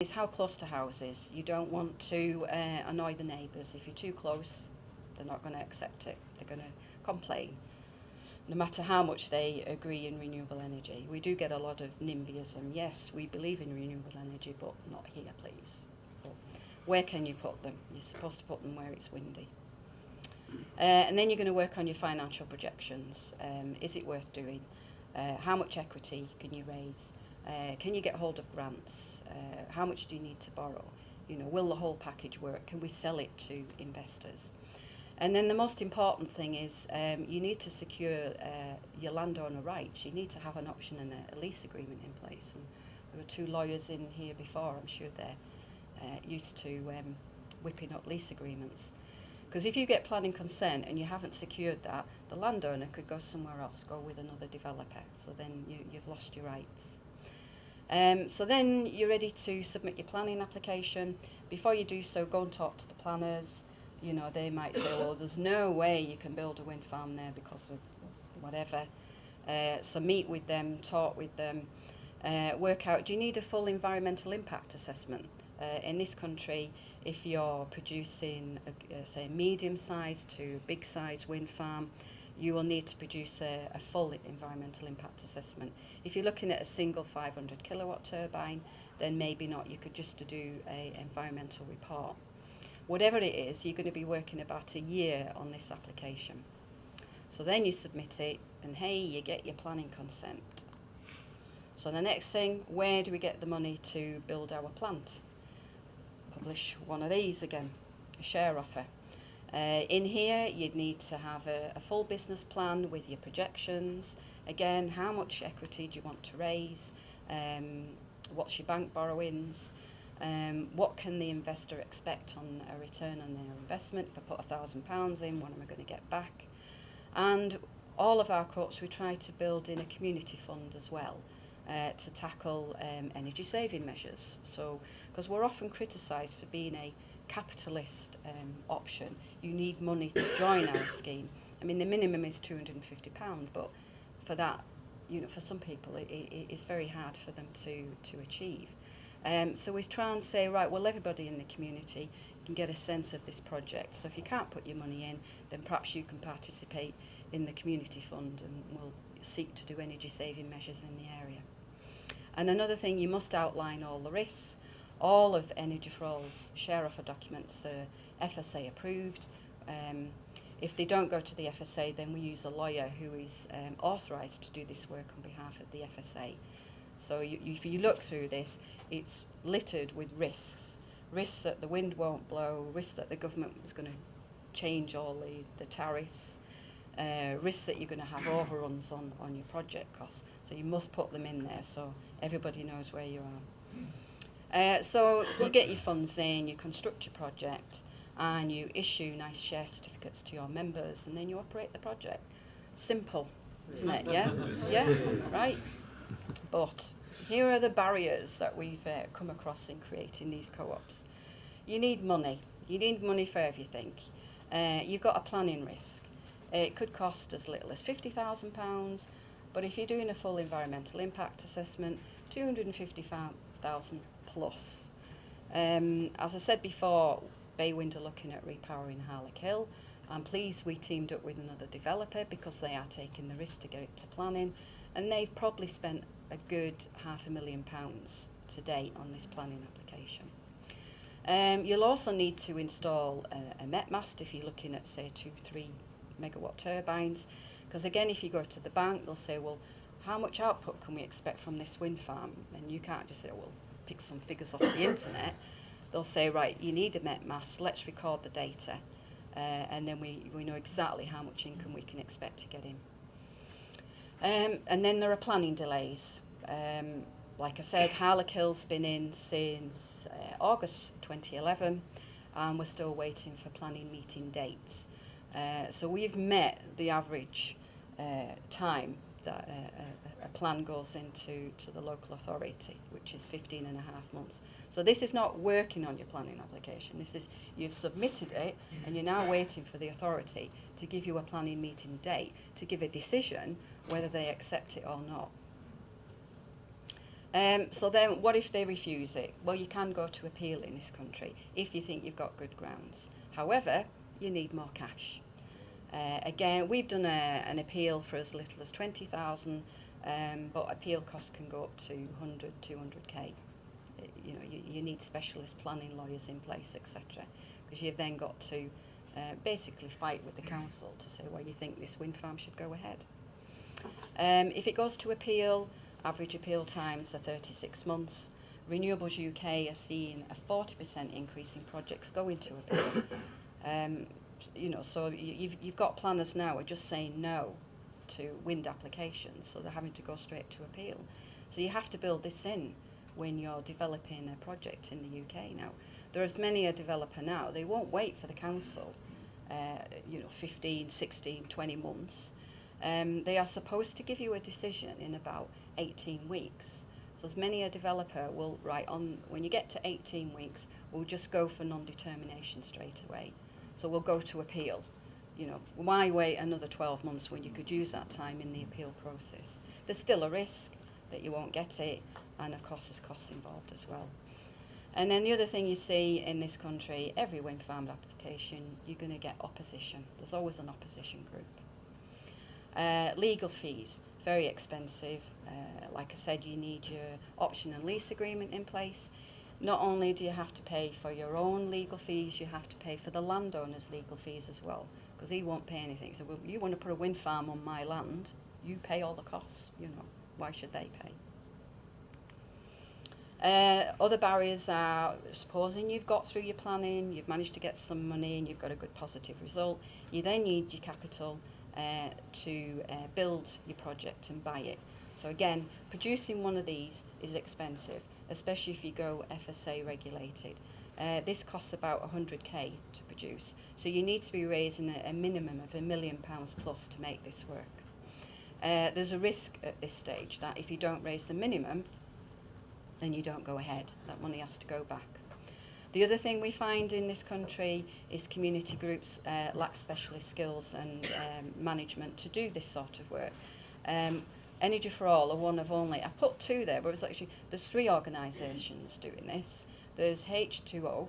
is how close to houses. You don't want to annoy the neighbours. If you're too close, they're not going to accept it. They're going to complain, no matter how much they agree in renewable energy. We do get a lot of NIMBYism. Yes, we believe in renewable energy, but not here, please. But where can you put them? You're supposed to put them where it's windy. And then you're going to work on your financial projections. Is it worth doing? How much equity can you raise? Can you get hold of grants? How much do you need to borrow? You know, will the whole package work? Can we sell it to investors? And then the most important thing is you need to secure your landowner rights. You need to have an option and a lease agreement in place. And there were 2 lawyers in here before. I'm sure they're used to whipping up lease agreements. Because if you get planning consent and you haven't secured that, the landowner could go somewhere else, go with another developer. So then you've lost your rights. So then you're ready to submit your planning application. Before you do so, go and talk to the planners. You know, they might say, well, there's no way you can build a wind farm there because of whatever. So meet with them, talk with them, work out, do you need a full environmental impact assessment? In this country, if you're producing, say, a medium-sized to big-sized wind farm, you will need to produce a full environmental impact assessment. If you're looking at a single 500 kilowatt turbine, then maybe not. You could just do an environmental report. Whatever it is, you're going to be working about a year on this application. So then you submit it, and hey, you get your planning consent. So the next thing, where do we get the money to build our plant? Publish one of these again, a share offer. In here, you'd need to have a full business plan with your projections. Again, how much equity do you want to raise? What's your bank borrowings? What can the investor expect on a return on their investment? If I put £1,000 in, what am I going to get back? And all of our Coops, we try to build in a community fund as well to tackle energy saving measures. So, because we're often criticised for being a capitalist option, you need money to join our scheme. I mean, the minimum is £250, but for that, you know, for some people, it's very hard for them to achieve. So we try and say, right, well, everybody in the community can get a sense of this project. So if you can't put your money in, then perhaps you can participate in the community fund, and we'll seek to do energy saving measures in the area. And another thing, you must outline all the risks. All of Energy for All's share offer documents are FSA approved. If they don't go to the FSA, then we use a lawyer who is authorised to do this work on behalf of the FSA. So if you look through this, it's littered with risks. Risks that the wind won't blow, risks that the government was going to change all the tariffs, risks that you're going to have overruns on your project costs. So you must put them in there so everybody knows where you are. So you get your funds in, you construct your project, and you issue nice share certificates to your members, and then you operate the project. Simple, isn't it? Yeah? Yeah? Right? But here are the barriers that we've come across in creating these co-ops. You need money. You need money for everything. You've got a planning risk. It could cost as little as £50,000, but if you're doing a full environmental impact assessment, £250,000 plus. As I said before, Baywind are looking at repowering Harlock Hill. I'm pleased we teamed up with another developer because they are taking the risk to get it to planning, and they've probably spent a good £500,000 to date on this planning application. You'll also need to install a Met mast if you're looking at, say, 2-3 megawatt turbines, because again, if you go to the bank, they'll say, well, how much output can we expect from this wind farm? And you can't just say, well, pick some figures off the internet. They'll say, right, you need a Met mast, let's record the data, and then we know exactly how much income we can expect to get in. And then there are planning delays. Like I said, Harlock Hill's been in since August 2011, and we're still waiting for planning meeting dates. So we've met the average time that a plan goes into the local authority, which is 15 and a half months. So this is not working on your planning application. This is, you've submitted it, and you're now waiting for the authority to give you a planning meeting date to give a decision whether they accept it or not. So then what if they refuse it? Well, you can go to appeal in this country if you think you've got good grounds. However, you need more cash. Again, we've done an appeal for as little as 20,000, but appeal costs can go up to 100, 200k. You know, you need specialist planning lawyers in place, etc. Because you've then got to basically fight with the council to say, well, you think this wind farm should go ahead. If it goes to appeal, average appeal times are 36 months. Renewables UK are seeing a 40% increase in projects going to appeal. You know, so you've got planners now who are just saying no to wind applications, so they're having to go straight to appeal. So you have to build this in when you're developing a project in the UK now. There is many a developer now, they won't wait for the council, you know, 15, 16, 20 months. They are supposed to give you a decision in about 18 weeks. So as many a developer will write on, when you get to 18 weeks, we'll just go for non-determination straight away. So we'll go to appeal. You know, why wait another 12 months when you could use that time in the appeal process? There's still a risk that you won't get it, and of course there's costs involved as well. And then the other thing you see in this country, every wind farm application, you're going to get opposition. There's always an opposition group. Legal fees, very expensive. Like I said, you need your option and lease agreement in place. Not only do you have to pay for your own legal fees, you have to pay for the landowner's legal fees as well, because he won't pay anything. So, well, you want to put a wind farm on my land, you pay all the costs, you know. Why should they pay? Other barriers are, supposing you've got through your planning, you've managed to get some money and you've got a good positive result, you then need your capital to build your project and buy it. So again, producing one of these is expensive, especially if you go FSA regulated. This costs about 100k to produce, so you need to be raising a minimum of £1 million plus to make this work. There's a risk at this stage that if you don't raise the minimum, then you don't go ahead. That money has to go back. The other thing we find in this country is community groups lack specialist skills and management to do this sort of work. Energy for All are one of only, I've put two there, but it's actually, there's 3 organisations doing this. There's H2O,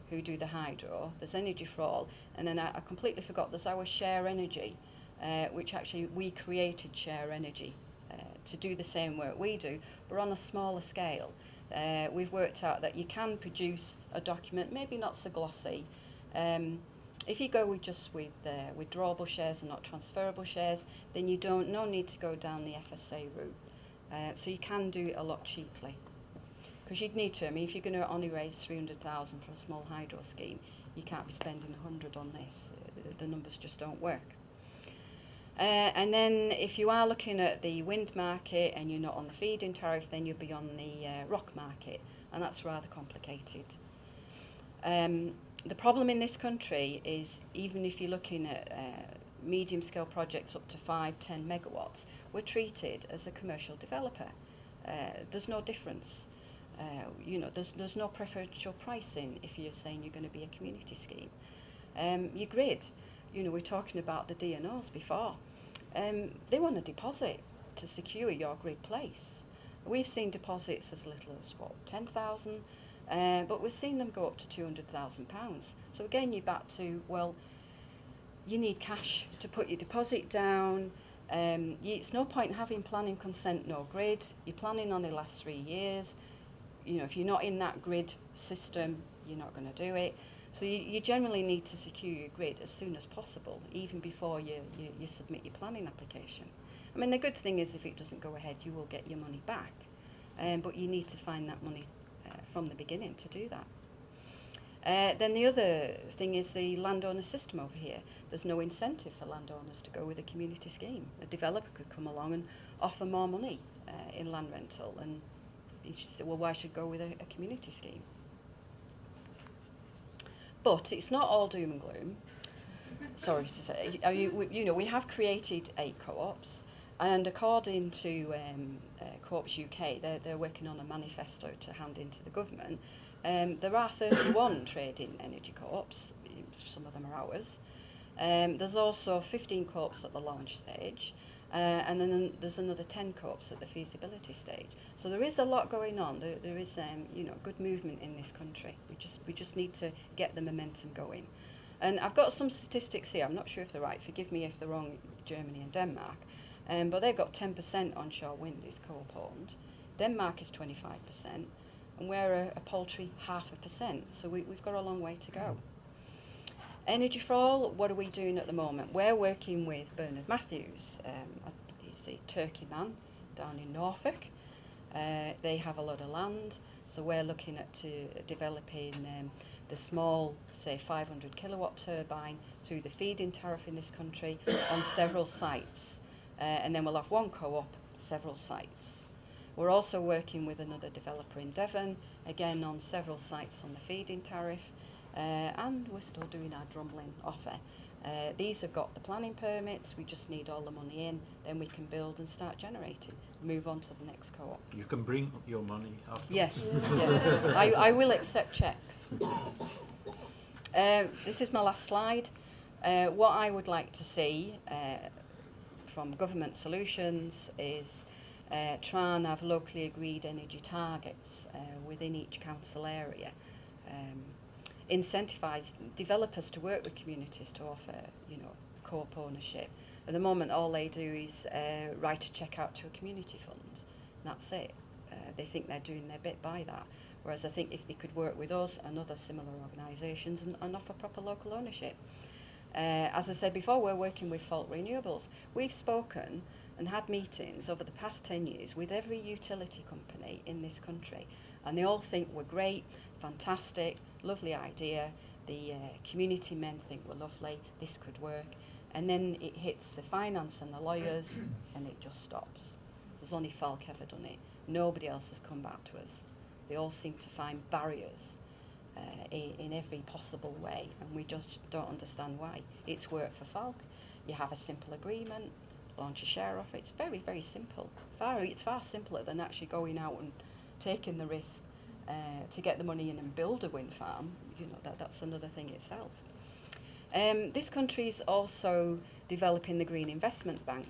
who do the hydro, there's Energy for All, and then I completely forgot, there's our Share Energy, which actually we created Share Energy to do the same work we do, but on a smaller scale. We've worked out that you can produce a document, maybe not so glossy. If you go with just with withdrawable shares and not transferable shares, then you no need to go down the FSA route. So you can do it a lot cheaply. Because you'd need to, I mean, if you're going to only raise 300,000 for a small hydro scheme, you can't be spending 100 on this. The numbers just don't work. And then if you are looking at the wind market and you're not on the feed-in tariff, then you'll be on the ROC market, and that's rather complicated. The problem in this country is, even if you're looking at medium-scale projects up to 5-10 megawatts, we're treated as a commercial developer. There's no difference. You know, there's no preferential pricing if you're saying you're going to be a community scheme. Your grid, you know, we're talking about the DNOs before. They want a deposit to secure your grid place. We've seen deposits as little as, what, 10,000, but we've seen them go up to £200,000. So again, you're back to, well, you need cash to put your deposit down. It's no point having planning consent, no grid. Your planning only lasts 3 years. You know, if you're not in that grid system, you're not going to do it. So you generally need to secure your grid as soon as possible, even before you submit your planning application. I mean, the good thing is if it doesn't go ahead, you will get your money back. But you need to find that money from the beginning to do that. Then the other thing is the landowner system over here. There's no incentive for landowners to go with a community scheme. A developer could come along and offer more money in land rental, and you should say, well, why should go with a community scheme? But it's not all doom and gloom. Sorry to say. You know, we have created 8 co-ops, and according to Cooperatives UK, they're working on a manifesto to hand into the government. There are 31 trading energy co-ops. Some of them are ours. There's also 15 co-ops at the launch stage, And then there's another 10 co-ops at the feasibility stage. So there is a lot going on. There is good movement in this country. We just need to get the momentum going. And I've got some statistics here. I'm not sure if they're right. Forgive me if they're wrong. Germany and Denmark, but they've got 10% onshore wind is co-op owned. Denmark is 25%, and we're a paltry 0.5%. So we've got a long way to go. Energy for All, what are we doing at the moment? We're working with Bernard Matthews. He's a Turkey man down in Norfolk. They have a lot of land, so we're looking at developing the small, say, 500 kilowatt turbine through the feed-in tariff in this country on several sites. And then we'll have one co-op, several sites. We're also working with another developer in Devon, again on several sites on the feed-in tariff. And we're still doing our Drumlin offer. These have got the planning permits, we just need all the money in, then we can build and start generating, move on to the next co-op. You can bring your money after. Yes, yes, I will accept cheques. This is my last slide. What I would like to see from government solutions is try and have locally agreed energy targets within each council area. Incentivise developers to work with communities to offer, co-op ownership. At the moment, all they do is write a cheque out to a community fund. And that's it. They think they're doing their bit by that. Whereas I think if they could work with us and other similar organisations and offer proper local ownership. As I said before, we're working with Fault Renewables. We've spoken and had meetings over the past 10 years with every utility company in this country. And they all think we're great, fantastic, lovely idea. The community men think we're lovely, this could work. And then it hits the finance and the lawyers and it just stops. There's only Falk ever done it. Nobody else has come back to us. They all seem to find barriers in every possible way, and we just don't understand why. It's worked for Falk. You have a simple agreement, launch a share offer. It's very, very simple. Far simpler than actually going out and taking the risk to get the money in and build a wind farm. That's another thing itself. This country is also developing the Green Investment Bank.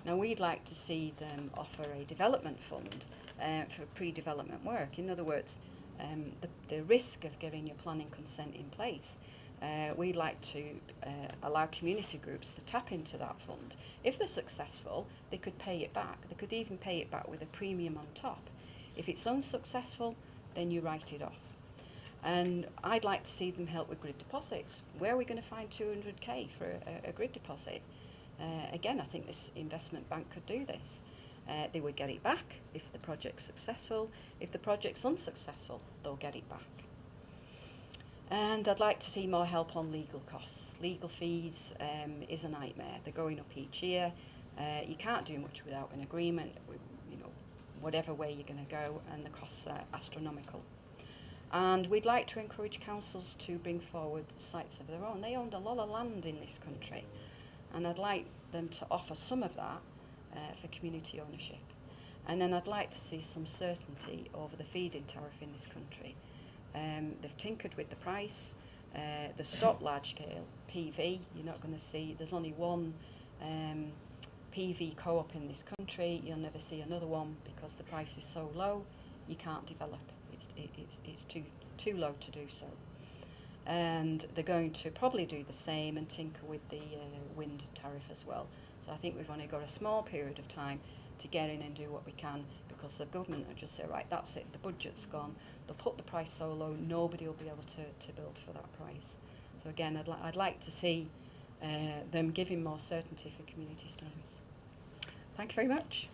Now we'd like to see them offer a development fund for pre-development work. In other words, the risk of getting your planning consent in place, we'd like to allow community groups to tap into that fund. If they're successful, they could pay it back. They could even pay it back with a premium on top. If it's unsuccessful, then you write it off. And I'd like to see them help with grid deposits. Where are we going to find 200k for a grid deposit? Again, I think this investment bank could do this. They would get it back if the project's successful. If the project's unsuccessful, they'll get it back. And I'd like to see more help on legal costs. Legal fees is a nightmare. They're going up each year. You can't do much without an agreement, whatever way you're going to go, and the costs are astronomical. And we'd like to encourage councils to bring forward sites of their own. They owned a lot of land in this country, and I'd like them to offer some of that for community ownership. And then I'd like to see some certainty over the feed-in tariff in this country. They've tinkered with the price. They stopped large-scale PV. You're not going to see, there's only one PV co-op in this country. You'll never see another one because the price is so low, you can't develop. It's too low to do so. And they're going to probably do the same and tinker with the wind tariff as well. So I think we've only got a small period of time to get in and do what we can, because the government will just say, right, that's it, the budget's gone. They'll put the price so low, nobody will be able to build for that price. So again, I'd like to see them giving more certainty for community stories. Thank you very much.